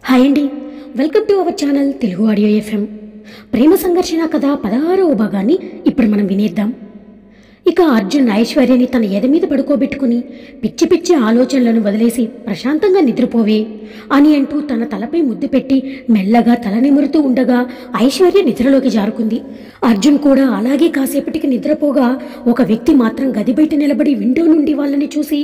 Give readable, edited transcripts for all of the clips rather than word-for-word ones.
Hi అండి, welcome to our channel Telugu audio FM. ప్రేమ సంఘర్షణ కథ 16వ భాగాన్ని ఇప్పుడు మనం వినేద్దాం. ఇక అర్జున్ ఐశ్వర్యని తన ఎద మీద పడుకోబెట్టుకుని పిచ్చి పిచ్చి ఆలోచనలను వదిలేసి ప్రశాంతంగా నిద్రపోవే అని అంటూ తన తలపై ముద్దు పెట్టి మెల్లగా తల నిమురుతూ ఉండగా ఐశ్వర్య నిద్రలోకి జారుకుంది. అర్జున్ కూడా అలాగే కాసేపటికి నిద్రపోగా ఒక వ్యక్తి మాత్రం గది బయట నిలబడి విండో నుండి వాళ్ళని చూసి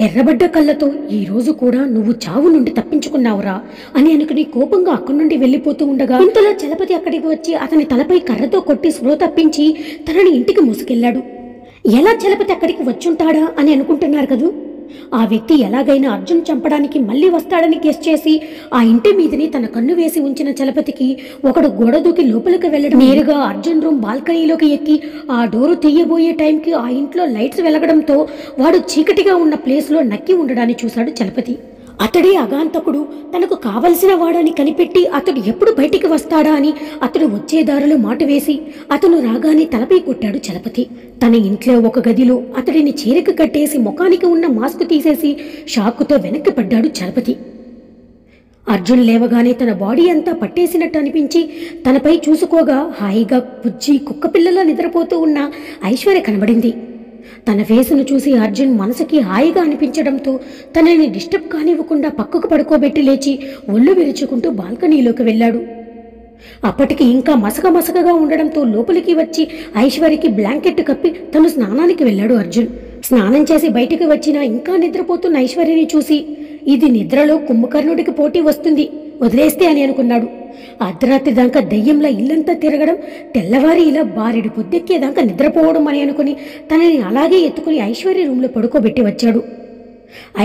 ఎర్రబడ్డ కళ్ళతో ఈరోజు కూడా నువ్వు చావు నుండి తప్పించుకున్నావురా అని అనుకుని కోపంగా అక్కడి నుండి వెళ్ళిపోతూ ఉండగా ఇంతలో చలపతి అక్కడికి వచ్చి అతని తలపై కర్రతో కొట్టి స్పృహ తప్పించి తనని ఇంటికి మోసుకెళ్లాడు. ఎలా చలపతి అక్కడికి వచ్చుంటాడా అని అనుకుంటున్నారు కదూ. ఆ వ్యక్తి ఎలాగైనా అర్జున్ చంపడానికి మళ్ళీ వస్తాడని గెస్ చేసి ఆ ఇంటి మీదని తన కన్ను వేసి ఉంచిన చలపతికి ఒకడు గోడ దూకి లోపలికి వెళ్ళడం, నేరుగా అర్జున్ రూమ్ బాల్కనీలోకి ఎక్కి ఆ డోరు తీయబోయే టైంకి ఆ ఇంట్లో లైట్స్ వెలగడంతో వాడు చీకటిగా ఉన్న ప్లేస్లో నక్కి ఉండడాన్ని చూశాడు చలపతి. అతడే అగాంతకుడు, తనకు కావలసిన వాడని కనిపెట్టి అతడు ఎప్పుడు బయటికి వస్తాడా అని అతడు వచ్చే దారిలో మాట వేసి అతను రాగానే తలపై కొట్టాడు చలపతి. తన ఇంట్లో ఒక గదిలో అతడిని చీరకు కట్టేసి ముఖానికి ఉన్న మాస్క్ తీసేసి షాకుతో వెనక్కి పడ్డాడు చలపతి. అర్జున్ లేవగానే తన బాడీ అంతా పట్టేసినట్టు అనిపించి తనపై చూసుకోగా హాయిగా బుజ్జి కుక్కపిల్లలా నిద్రపోతూ ఉన్న ఐశ్వర్య కనబడింది. తన ఫేసును చూసి అర్జున్ మనసుకి హాయిగా అనిపించడంతో తనని డిస్టర్బ్ కానివ్వకుండా పక్కకు పడుకోబెట్టి లేచి ఒళ్ళు విరుచుకుంటూ బాల్కనీలోకి వెళ్ళాడు. అప్పటికి ఇంకా మసకగా ఉండడంతో లోపలికి వచ్చి ఐశ్వర్యకి బ్లాంకెట్ కప్పి తను స్నానానికి వెళ్ళాడు అర్జున్. స్నానం చేసి బయటికి వచ్చినా ఇంకా నిద్రపోతున్న ఐశ్వర్యని చూసి ఇది నిద్రలో కుంభకర్ణుడికి పోటీ వస్తుంది, వదిలేస్తే అని అనుకున్నాడు. అర్ధరాత్రి దాకా దయ్యంలా ఇల్లంతా తిరగడం, తెల్లవారి ఇలా బారెడు పొద్దెక్కేదాకా నిద్రపోవడం అని అనుకుని తనని అలాగే ఎత్తుకుని ఐశ్వర్య రూమ్లో పడుకోబెట్టి వచ్చాడు.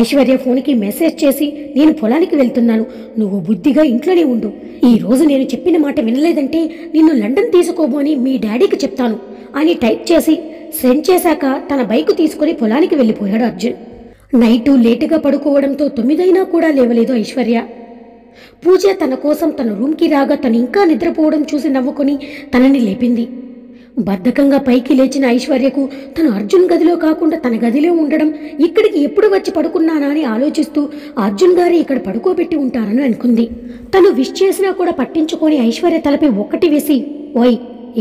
ఐశ్వర్య ఫోన్కి మెసేజ్ చేసి నేను పొలానికి వెళ్తున్నాను, నువ్వు బుద్ధిగా ఇంట్లోనే ఉండు, ఈ రోజు నేను చెప్పిన మాట వినలేదంటే నిన్ను లండన్ తీసుకోబోని మీ డాడీకి చెప్తాను అని టైప్ చేసి సెండ్ చేశాక తన బైక్ తీసుకుని పొలానికి వెళ్ళిపోయాడు అర్జున్. నైటు లేటుగా పడుకోవడంతో 9 అయినా కూడా లేవలేదు ఐశ్వర్య. పూజ తన కోసం తన రూమ్కి రాగా తను ఇంకా నిద్రపోవడం చూసి నవ్వుకొని తనని లేపింది. బద్ధకంగా పైకి లేచిన ఐశ్వర్యకు తను అర్జున్ గదిలో కాకుండా తన గదిలో ఉండడం, ఇక్కడికి ఎప్పుడు వచ్చి పడుకున్నానా అని ఆలోచిస్తూ అర్జున్ గారి ఇక్కడ పడుకోబెట్టి ఉంటారని అనుకుంది. తను విష్ చేసినా కూడా పట్టించుకొని ఐశ్వర్య తలపై ఒక్కటి వేసి ఓయ్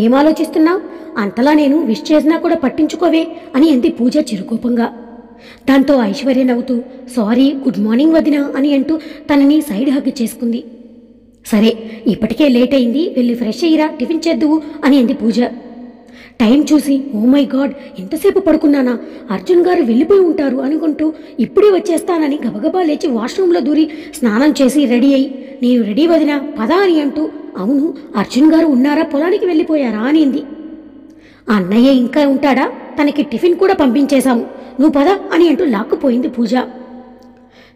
ఏం ఆలోచిస్తున్నావు, అంతలా నేను విష్ చేసినా కూడా పట్టించుకోవే అని అంది పూజ చిరుకోపంగా. దాంతో ఐశ్వర్య నవ్వుతూ సారీ గుడ్ మార్నింగ్ వదినా అని అంటూ తనని సైడ్ హగ్ చేసుకుంది. సరే ఇప్పటికే లేట్ అయింది, వెళ్ళి ఫ్రెష్ అయ్యిరా, టిఫిన్ చేద్దువు అని అంది పూజ. టైం చూసి ఓ మై గాడ్ ఎంతసేపు పడుకున్నానా, అర్జున్ గారు వెళ్ళిపోయి ఉంటారు అనుకుంటూ ఇప్పుడే వచ్చేస్తానని గబగబా లేచి వాష్రూమ్లో దూరి స్నానం చేసి రెడీ అయ్యి నేను రెడీ వదినా పదా అని అంటూ అవును అర్జున్ గారు ఉన్నారా, పొలానికి వెళ్ళిపోయారా అనింది. అన్నయ్య ఇంకా ఉంటాడా, తనకి టిఫిన్ కూడా పంపించేశాము, నువ్వు పద అని అంటూ లాక్కుపోయింది పూజ.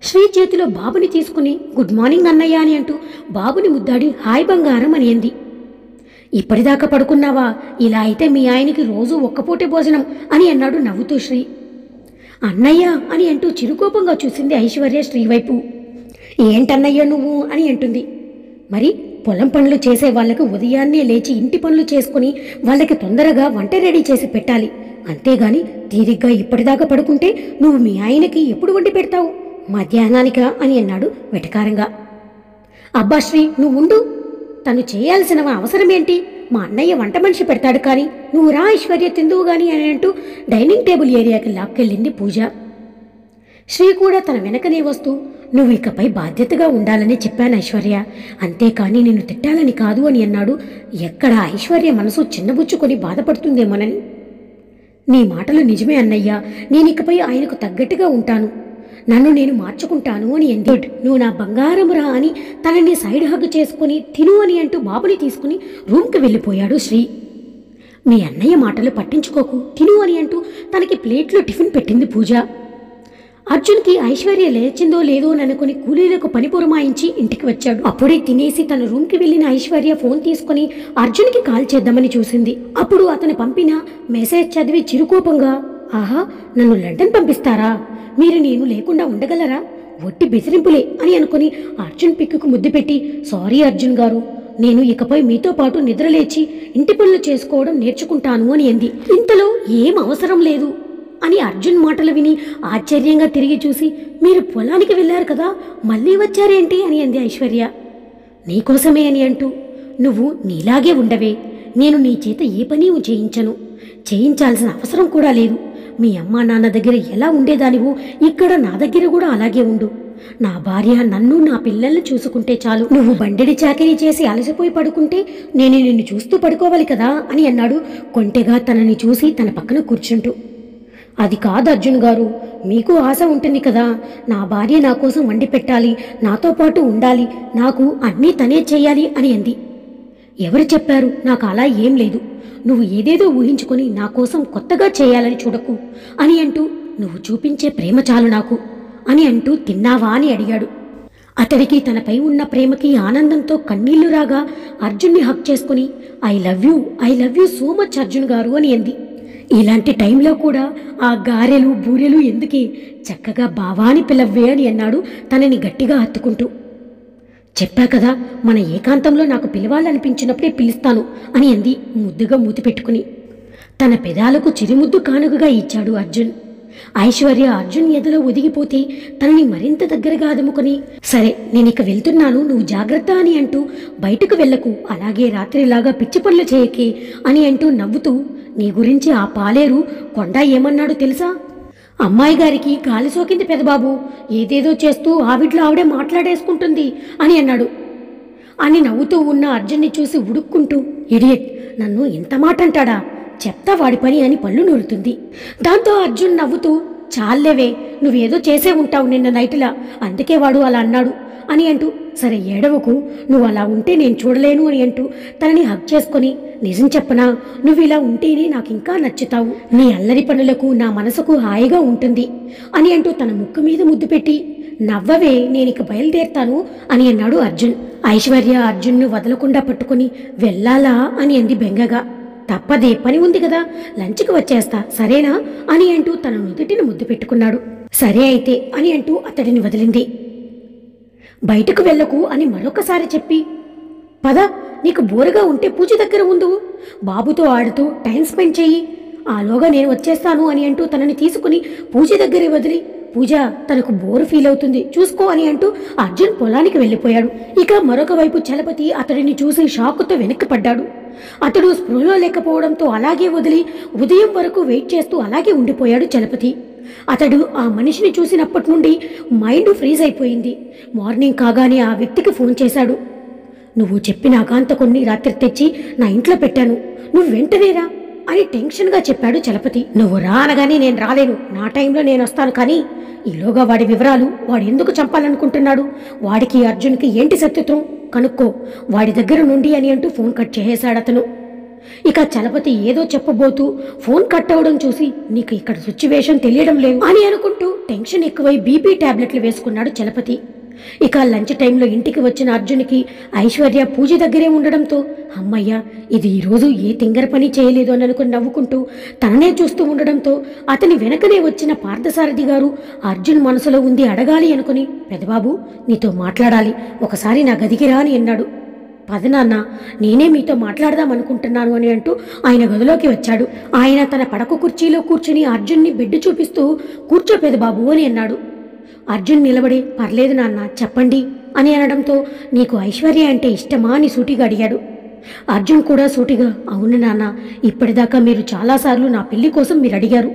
శ్రీ చేతిలో బాబుని తీసుకుని గుడ్ మార్నింగ్ అన్నయ్య అని అంటూ బాబుని ముద్దాడి హాయ్ బంగారం అని అంది. ఇప్పటిదాకా పడుకున్నావా, ఇలా అయితే మీ ఆయనకి రోజు ఒక్కపూటే భోజనం అని అన్నాడు నవ్వుతూ శ్రీ. అన్నయ్య అని అంటూ చిరుకోపంగా చూసింది ఐశ్వర్య శ్రీ వైపు. ఏంటన్నయ్య నువ్వు అని అంటుంది. మరి పొలం పనులు చేసే వాళ్ళకి ఉదయాన్నే లేచి ఇంటి పనులు చేసుకుని వాళ్ళకి తొందరగా వంట రెడీ చేసి పెట్టాలి, అంతేగాని తీరిగ్గా ఇప్పటిదాకా పడుకుంటే నువ్వు మీ ఆయనకి ఎప్పుడు వండి పెడతావు, మధ్యాహ్నానికా అని అన్నాడు వెటకారంగా. అబ్బా శ్రీ నువ్వు ఉండు, తను చేయాల్సిన అవసరమేంటి, మా అన్నయ్య వంట మనిషి పెడతాడు కానీ నువ్వు రా ఐశ్వర్య తిందువు గాని అని అంటూ డైనింగ్ టేబుల్ ఏరియాకి లాక్కెళ్ళింది పూజ. శ్రీ కూడా తన వెనకనే వస్తూ నువ్వు ఇకపై బాధ్యతగా ఉండాలని చెప్పాను ఐశ్వర్య, అంతేకాని నిన్ను తిట్టాలని కాదు అని అన్నాడు. ఎక్కడ ఐశ్వర్య మనసు చిన్నబుచ్చుకొని బాధపడుతుందేమోనని. నీ మాటలు నిజమే అన్నయ్య, నేనికపై ఆయనకు తగ్గట్టుగా ఉంటాను, నన్ను నేను మార్చుకుంటాను అని అంది. నువ్వు నా బంగారమురా అని తనని సైడ్ హగ్ చేసుకుని తిను అని అంటూ బాబుని తీసుకుని రూమ్కి వెళ్ళిపోయాడు శ్రీ. మీ అన్నయ్య మాటలు పట్టించుకోకు, తిను అని అంటూ తనకి ప్లేట్లో టిఫిన్ పెట్టింది పూజ. అర్జున్కి ఐశ్వర్య లేచిందో లేదో అనుకుని కూలీలకు పని పురమాయించి ఇంటికి వచ్చాడు. అప్పుడే తినేసి తన రూమ్కి వెళ్ళిన ఐశ్వర్య ఫోన్ తీసుకుని అర్జున్కి కాల్ చేద్దామని చూసింది. అప్పుడు అతను పంపిన మెసేజ్ చదివి చిరుకోపంగా ఆహా నన్ను లండన్ పంపిస్తారా, మీరు నేను లేకుండా ఉండగలరా, ఒట్టి బెదిరింపులే అని అనుకుని అర్జున్ పిక్కుకు ముద్దు పెట్టి సారీ అర్జున్ గారు, నేను ఇకపై మీతో పాటు నిద్రలేచి ఇంటి పనులు చేసుకోవడం నేర్చుకుంటాను అని అంది. ఇంతలో ఏం అవసరం లేదు అని అర్జున్ మాటలు విని ఆశ్చర్యంగా తిరిగి చూసి, మీరు పొలానికి వెళ్ళారు కదా, మళ్ళీ వచ్చారేంటి అని అంది ఐశ్వర్య. నీకోసమే అని అంటూ, నువ్వు నీలాగే ఉండవే, నేను నీ చేత ఏ పని చేయించను, చేయించాల్సిన అవసరం కూడా లేదు. మీ అమ్మా నాన్న దగ్గర ఎలా ఉండేదానివో ఇక్కడ నా దగ్గర కూడా అలాగే ఉండు. నా భార్య నన్ను నా పిల్లల్ని చూసుకుంటే చాలు. నువ్వు బండెడి చాకిరీ చేసి అలసిపోయి పడుకుంటే నేను నిన్ను చూస్తూ పడుకోవాలి కదా అని అన్నాడు కొంటెగా తనని చూసి తన పక్కన కూర్చుంటూ. అది కాదు అర్జున్ గారు, మీకు ఆశ ఉంటుంది కదా, నా భార్య నా కోసం వండి పెట్టాలి, నాతో పాటు ఉండాలి, నాకు అన్నీ తనే చెయ్యాలి అని అంది. ఎవరు చెప్పారు? నాకు అలా ఏం లేదు. నువ్వు ఏదేదో ఊహించుకొని నా కోసం కొత్తగా చేయాలని చూడకు అని అంటూ, నువ్వు చూపించే ప్రేమ చాలు నాకు అని అంటూ, తిన్నావా అని అడిగాడు. అతడికి తనపై ఉన్న ప్రేమకి ఆనందంతో కన్నీళ్లు రాగా అర్జున్ని హక్ చేసుకుని, I love you so much Arjun గారు అని అంది. ఇలాంటి టైంలో కూడా ఆ గారెలు బూరెలు ఎందుకే, చక్కగా బావాని పిలవ్వే అని అన్నాడు తనని గట్టిగా హత్తుకుంటూ. చెప్పా కదా, మన ఏకాంతంలో నాకు పిలవాలనిపించినప్పుడే పిలుస్తాను అని అంది ముద్దుగా మూతి పెట్టుకుని. తన పెదాలకు చిరుముద్దు కానుకగా ఇచ్చాడు అర్జున్. ఐశ్వర్య అర్జున్ ఎదలో ఒదిగిపోతే తనని మరింత దగ్గరగా అదుముకొని, సరే నేనిక వెళ్తున్నాను, నువ్వు జాగ్రత్త అని అంటూ, బయటకు వెళ్లకు, అలాగే రాత్రిలాగా పిచ్చి పనులు చేయకే అని అంటూ నవ్వుతూ, నీ గురించి ఆ పాలేరు కొండ ఏమన్నాడు తెలుసా? అమ్మాయి గారికి గాలి సోకింది పెదబాబు, ఏదేదో చేస్తూ ఆవిడ్లో ఆవిడే మాట్లాడేసుకుంటుంది అని అన్నాడు. అని నవ్వుతూ ఉన్న అర్జున్ని చూసి ఉడుక్కుంటూ, ఇడియట్, నన్ను ఇంత మాట అంటాడా, చెప్తా వాడి పని అని పళ్ళు నూరుతుంది. దాంతో అర్జున్ నవ్వుతూ, చాలేవే, నువ్వేదో చేసే ఉంటావు నిన్న నైట్లా, అందుకే వాడు అలా అన్నాడు అని అంటూ, సరే ఏడవకు, నువ్వు అలా ఉంటే నేను చూడలేను అని అంటూ తనని హగ్ చేసుకొని, నిజం చెప్పనా, నువ్వు ఇలా ఉంటేనే నాకు ఇంకా నచ్చుతావు, నీ అల్లరి పనులకు నా మనసుకు హాయిగా ఉంటుంది అని అంటూ తన ముక్కు మీద ముద్దు పెట్టి, నవ్వవే, నేనిక బయలుదేరుతాను అని అన్నాడు అర్జున్. ఐశ్వర్య అర్జున్ను వదలకుండా పట్టుకుని, వెళ్ళాలా అని అంది బెంగగా. తప్పదే, పని ఉంది కదా, లంచ్కి వచ్చేస్తా సరేనా అని అంటూ తన నుదుటిని ముద్దు పెట్టుకున్నాడు. సరే అయితే అని అంటూ అతడిని వదిలింది. బయటకు వెళ్ళకు అని మరొకసారి చెప్పి, పద, నీకు బోరుగా ఉంటే పూజ దగ్గర ఉండు, బాబుతో ఆడుతూ టైం స్పెండ్ చెయ్యి, ఆలోగా నేను వచ్చేస్తాను అని అంటూ తనని తీసుకుని పూజ దగ్గరే వదిలి, పూజ తనకు బోరు ఫీల్ అవుతుంది చూసుకో అని అంటూ అర్జున్ పొలానికి వెళ్ళిపోయాడు. ఇక మరొక వైపు చలపతి అతడిని చూసి షాకుతో వెనక్కి పడ్డాడు. అతడు స్పృహలో లేకపోవడంతో అలాగే వదిలి ఉదయం వరకు వెయిట్ చేస్తూ అలాగే ఉండిపోయాడు చలపతి. అతడు ఆ మనిషిని చూసినప్పటి నుండి మైండ్ ఫ్రీజ్ అయిపోయింది. మార్నింగ్ కాగానే ఆ వ్యక్తికి ఫోన్ చేశాడు. నువ్వు చెప్పిన ఆకాంతకుణ్ణి రాత్రి తెచ్చి నా ఇంట్లో పెట్టాను, నువ్వు వెంటనే రా అని టెన్షన్గా చెప్పాడు చలపతి. నువ్వు రా అనగానే నేను రాలేను, నా టైంలో నేను వస్తాను, కానీ ఈలోగా వాడి వివరాలు, వాడు ఎందుకు చంపాలనుకుంటున్నాడు, వాడికి అర్జున్కి ఏంటి శత్రుత్వం కనుక్కో వాడి దగ్గర నుండి అని అంటూ ఫోన్ కట్ చేసేశాడు అతను. ఇక చలపతి ఏదో చెప్పబోతూ ఫోన్ కట్ అవడం చూసి, నీకు ఇక్కడ సిచ్యువేషన్ తెలియడం లేదు అని అనుకుంటూ టెన్షన్ ఎక్కువై బీపీ టాబ్లెట్లు వేసుకున్నాడు చలపతి. ఇక లంచ్ టైంలో ఇంటికి వచ్చిన అర్జున్కి ఐశ్వర్య పూజ దగ్గరే ఉండడంతో, అమ్మయ్య, ఇది ఈరోజు ఏ తింగర పని చేయలేదు అని అనుకుని నవ్వుకుంటూ తననే చూస్తూ ఉండడంతో అతని వెనకనే వచ్చిన పార్థసారథి గారు అర్జున్ మనసులో ఉంది అడగాలి అనుకుని, పెదబాబు నీతో మాట్లాడాలి, ఒకసారి నా గదికి రా అని అన్నాడు. పదనాన్న, నేనే మీతో మాట్లాడదామనుకుంటున్నాను అని అంటూ ఆయన గదిలోకి వచ్చాడు. ఆయన తన పడక కుర్చీలో కూర్చుని అర్జున్ని బెడ్ చూపిస్తూ, కూర్చో పెదబాబు అని అన్నాడు. అర్జున్ నిలబడి, పర్లేదు నాన్న చెప్పండి అని అనడంతో, నీకు ఐశ్వర్య అంటే ఇష్టమా అని సూటిగా అడిగాడు. అర్జున్ కూడా సూటిగా, అవును నాన్న, ఇప్పటిదాకా మీరు చాలాసార్లు నా పెళ్లి కోసం మీరు అడిగారు,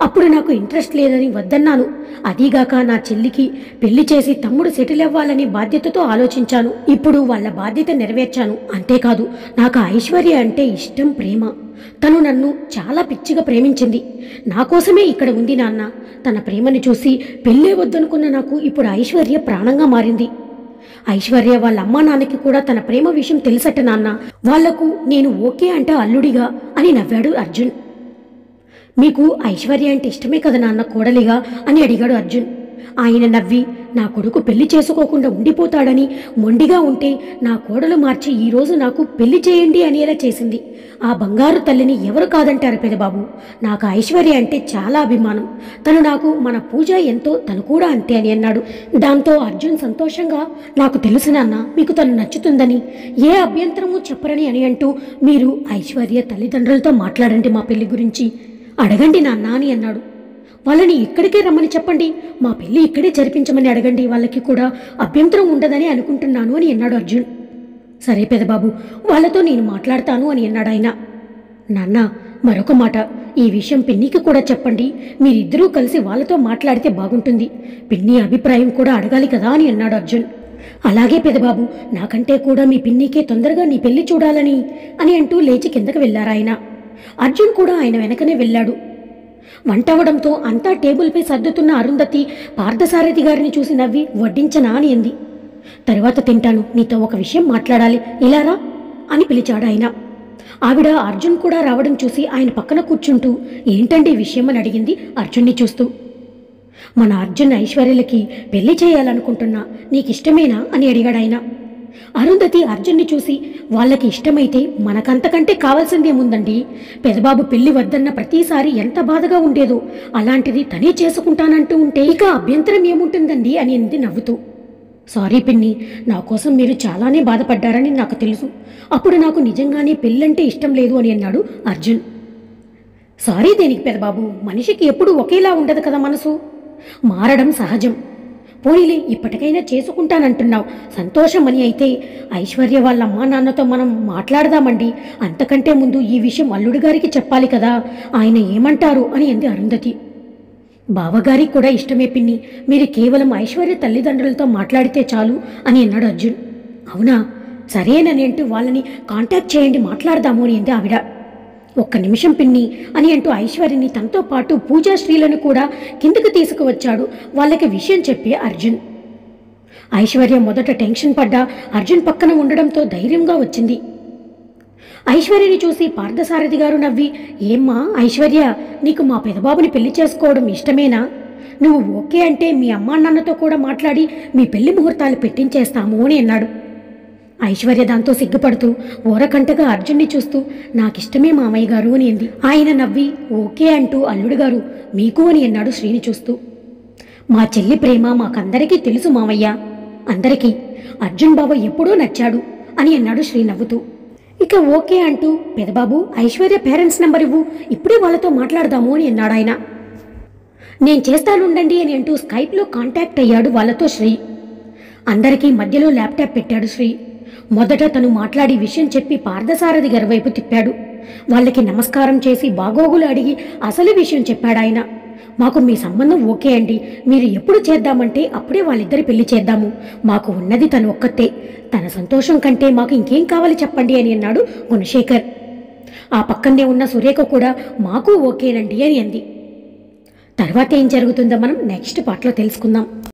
అప్పుడు నాకు ఇంట్రెస్ట్ లేదని వద్దన్నాను, అదీగాక నా చెల్లికి పెళ్లి చేసి తమ్ముడు సెటిల్ అవ్వాలని బాధ్యతతో ఆలోచించాను, ఇప్పుడు వాళ్ళ బాధ్యత నెరవేర్చాను, అంతేకాదు నాకు ఐశ్వర్య అంటే ఇష్టం, ప్రేమ, తను నన్ను చాలా పిచ్చిగా ప్రేమించింది, నా కోసమే ఇక్కడ ఉంది నాన్న, తన ప్రేమని చూసి పెళ్ళే వద్దనుకున్న నాకు ఇప్పుడు ఐశ్వర్య ప్రాణంగా మారింది. ఐశ్వర్య వాళ్ళ అమ్మా నాన్నకి కూడా తన ప్రేమ విషయం తెలుసట నాన్న, వాళ్లకు నేను ఓకే అంటే అల్లుడిగా అని నవ్వాడు అర్జున్. మీకు ఐశ్వర్య అంటే ఇష్టమే కదా నాన్న కోడలిగా అని అడిగాడు అర్జున్. ఆయన నవ్వి, నా కొడుకు పెళ్లి చేసుకోకుండా ఉండిపోతాడని మొండిగా ఉంటే నా కోడలు మార్చి ఈరోజు నాకు పెళ్లి చేయండి అనేలా చేసింది. ఆ బంగారు తల్లిని ఎవరు కాదంటారు పెదబాబు, నాకు ఐశ్వర్య అంటే చాలా అభిమానం, తను నాకు, మన పూజ ఎంతో, తను కూడా అంతే అని అన్నాడు. దాంతో అర్జున్ సంతోషంగా, నాకు తెలుసు నాన్న మీకు తను నచ్చుతుందని, ఏ అభ్యంతరము చెప్పరని అని అంటూ, మీరు ఐశ్వర్య తల్లిదండ్రులతో మాట్లాడండి, మా పెళ్లి గురించి అడగండి నాన్న అని అన్నాడు. వాళ్ళని ఇక్కడికే రమ్మని చెప్పండి, మా పెళ్లి ఇక్కడే జరిపించమని అడగండి, వాళ్ళకి కూడా అభ్యంతరం ఉండదని అనుకుంటున్నాను అని అన్నాడు అర్జున్. సరే పెదబాబు, వాళ్ళతో నేను మాట్లాడతాను అని అన్నాడు ఆయన. నాన్న, మరొక మాట, ఈ విషయం పిన్నికి కూడా చెప్పండి, మీరిద్దరూ కలిసి వాళ్ళతో మాట్లాడితే బాగుంటుంది, పిన్ని అభిప్రాయం కూడా అడగాలి కదా అని అన్నాడు అర్జున్. అలాగే పెదబాబు, నాకంటే కూడా మీ పిన్నికే తొందరగా నీ పెళ్లి చూడాలని అని అంటూ లేచి కిందకు వెళ్లారాయన. అర్జున్ కూడా ఆయన వెనకనే వెళ్ళాడు. వంటవడంతో అంతా టేబుల్పై సర్దుతున్న అరుంధతి పార్థసారథి గారిని చూసి నవ్వి వడ్డించనా అని అంది. తరువాత తింటాను, నీతో ఒక విషయం మాట్లాడాలి, ఇలారా అని పిలిచాడు ఆయన. ఆవిడ అర్జున్ కూడా రావడం చూసి ఆయన పక్కన కూర్చుంటూ ఏంటండి విషయం అని అడిగింది అర్జున్ని చూస్తూ. మన అర్జున్ ఐశ్వర్యలకి పెళ్లి చేయాలనుకుంటున్నా, నీకిష్టమేనా అని అడిగాడు ఆయన. అరుంధతి అర్జున్ని చూసి వాళ్ళకి ఇష్టమైతే మనకంతకంటే కావాల్సిందేముందండి, పెదబాబు పెళ్లి వద్దన్న ప్రతిసారి ఎంత బాధగా ఉండేదో, అలాంటిది తనే చేసుకుంటానంటూ ఉంటే ఇక అభ్యంతరం ఏముంటుందండి అని అంది నవ్వుతూ. సారీ పిన్ని, నా కోసం మీరు చాలానే బాధపడ్డారని నాకు తెలుసు, అప్పుడు నాకు నిజంగానే పెళ్ళంటే ఇష్టం లేదు అని అన్నాడు అర్జున్. సారీ దేనికి పెదబాబు, మనిషికి ఎప్పుడు ఒకేలా ఉండదు కదా మనసు, మారడం సహజం. పోనీలే, ఇప్పటికైనా చేసుకుంటానంటున్నావు, సంతోషమని అయితే ఐశ్వర్య వాళ్ళ అమ్మా నాన్నతో మనం మాట్లాడదామండి, అంతకంటే ముందు ఈ విషయం అల్లుడు గారికి చెప్పాలి కదా, ఆయన ఏమంటారు అని అంది అరుంధతి. బావగారికి కూడా ఇష్టమే పిన్ని, మీరు కేవలం ఐశ్వర్య తల్లిదండ్రులతో మాట్లాడితే చాలు అని అన్నాడు అర్జున్. అవునా, సరేనని అంటూ వాళ్ళని కాంటాక్ట్ చేయండి, మాట్లాడదాము అని అంది ఆవిడ. ఒక్క నిమిషం పిన్ని అని అంటూ ఐశ్వర్యని తనతో పాటు పూజాశ్రీలను కూడా కిందకు తీసుకువచ్చాడు వాళ్ళకి విషయం చెప్పి అర్జున్. ఐశ్వర్య మొదట టెన్షన్ పడ్డా అర్జున్ పక్కన ఉండడంతో ధైర్యంగా వచ్చింది. ఐశ్వర్యని చూసి పార్థసారథి గారు నవ్వి, ఏమ్మా ఐశ్వర్య, నీకు మా పెదబాబుని పెళ్లి చేసుకోవడం ఇష్టమేనా? నువ్వు ఓకే అంటే మీ అమ్మా నాన్నతో కూడా మాట్లాడి మీ పెళ్లి ముహూర్తాలు పెట్టించేస్తాము అని అన్నాడు. ఐశ్వర్య దాంతో సిగ్గుపడుతూ ఓరకంటగా అర్జున్ని చూస్తూ నాకిష్టమే మామయ్య గారు అని అంది. ఆయన నవ్వి ఓకే అంటూ అల్లుడు గారు మీకు అని అన్నాడు శ్రీని చూస్తూ. మా చెల్లి ప్రేమ మాకందరికీ తెలుసు మామయ్య, అందరికీ అర్జున్ బావ ఎప్పుడూ నచ్చాడు అని అన్నాడు శ్రీ నవ్వుతూ. ఇక ఓకే అంటూ పెదబాబు ఐశ్వర్య పేరెంట్స్ నెంబర్ ఇవ్వు, ఇప్పుడే వాళ్ళతో మాట్లాడదాము అని అన్నాడు ఆయన. నేను చేస్తానుండండి అని అంటూ స్కైప్లో కాంటాక్ట్ అయ్యాడు వాళ్ళతో శ్రీ. అందరికీ మధ్యలో ల్యాప్టాప్ పెట్టాడు శ్రీ. మొదట తను మాట్లాడి విషయం చెప్పి పార్థసారథి గారి వైపు తిప్పాడు. వాళ్ళకి నమస్కారం చేసి బాగోగులు అడిగి అసలు విషయం చెప్పాడు ఆయన. మాకు మీ సంబంధం ఓకే అండి, మీరు ఎప్పుడు చేద్దామంటే అప్పుడే వాళ్ళిద్దరి పెళ్లి చేద్దాము, మాకు ఉన్నది తను ఒక్కతే, తన సంతోషం కంటే మాకు ఇంకేం కావాలి చెప్పండి అని అన్నాడు గుణశేఖర్. ఆ పక్కనే ఉన్న సురేఖ కూడా మాకు ఓకేనండి అని అంది. తర్వాత ఏం జరుగుతుందో మనం నెక్స్ట్ పార్ట్లో తెలుసుకుందాం.